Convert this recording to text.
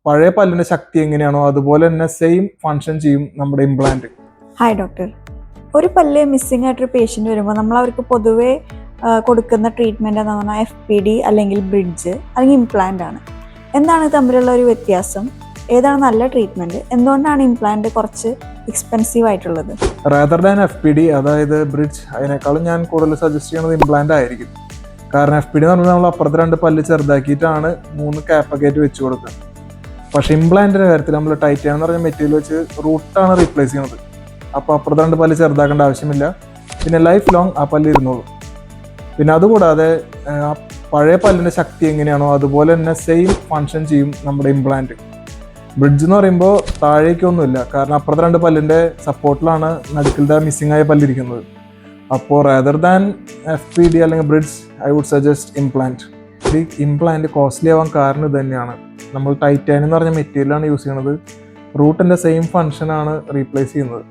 പഴയ പല്ലിന്റെ ശക്തി എങ്ങനെയാണോ അതുപോലെ തന്നെ സെയിം ഫങ്ഷൻ ചെയ്യും നമ്മുടെ ഇംപ്ലാന്റ്. ഹായ് ഡോക്ടർ, ഒരു പല്ല് മിസ്സിംഗ് ആയിട്ടൊരു പേഷ്യൻ്റ് വരുമ്പോൾ നമ്മൾ അവർക്ക് പൊതുവേ കൊടുക്കുന്ന ട്രീറ്റ്മെൻറ്റ് എന്ന് പറഞ്ഞാൽ FPD അല്ലെങ്കിൽ ബ്രിഡ്ജ് അല്ലെങ്കിൽ ഇംപ്ലാന്റ് ആണ്. എന്താണ് തമ്മിലുള്ള ഒരു വ്യത്യാസം? ഏതാണ് നല്ല ട്രീറ്റ്മെൻറ്റ്? എന്തുകൊണ്ടാണ് ഇംപ്ലാന്റ് കുറച്ച് എക്സ്പെൻസീവ് ആയിട്ടുള്ളത്? റാദർ ദാൻ FPD, അതായത് ബ്രിഡ്ജ്, അതിനേക്കാളും ഞാൻ കൂടുതൽ സജസ്റ്റ് ചെയ്യുന്നത് ഇംപ്ലാന്റ് ആയിരിക്കും. കാരണം FPD എന്ന് പറഞ്ഞാൽ നമ്മൾ അപ്പുറത്ത് 2 പല്ല് ചെറുതാക്കിയിട്ടാണ് 3 ക്യാപ്പൊക്കെ ആയിട്ട് വെച്ച് കൊടുക്കുക. പക്ഷേ ഇംപ്ലാന്റിന്റെ കാര്യത്തിൽ നമ്മൾ ടൈറ്റാനിയം എന്ന് പറഞ്ഞ മെറ്റീരിയൽ വെച്ച് റൂട്ടാണ് റീപ്ലേസ് ചെയ്യുന്നത്. അപ്പോൾ അപ്പുറത്ത് 2 പല്ല് ചെറുതാക്കേണ്ട ആവശ്യമില്ല. പിന്നെ ലൈഫ് ലോങ് ആ പല്ല് ഇരുന്നോളും. പിന്നെ അതുകൂടാതെ പഴയ പല്ലിന്റെ ശക്തി എങ്ങനെയാണോ അതുപോലെ തന്നെ സെയിം ഫങ്ഷൻ ചെയ്യും നമ്മുടെ ഇംപ്ലാന്റ്. ബ്രിഡ്ജ് എന്ന് പറയുമ്പോൾ താഴേക്കൊന്നുമില്ല, കാരണം അപ്പുറത്തെ 2 പല്ലിന്റെ സപ്പോർട്ടിലാണ് നടുക്കിലത്തെ മിസ്സിംഗ് ആയ പല്ലിരിക്കുന്നത്. അപ്പോൾ റാദർ ദാൻ FPD അല്ലെങ്കിൽ bridge, I would suggest implant. ഈ ഇംപ്ലാന്റ് കോസ്റ്റ്ലി ആവാൻ കാരണം ഇത് തന്നെയാണ്. നമ്മൾ ടൈറ്റാനിയം എന്ന് പറഞ്ഞ മെറ്റീരിയലാണ് യൂസ് ചെയ്യുന്നത്. റൂട്ടിന്റെ സെയിം ഫങ്ഷനാണ് റീപ്ലേസ് ചെയ്യുന്നത്.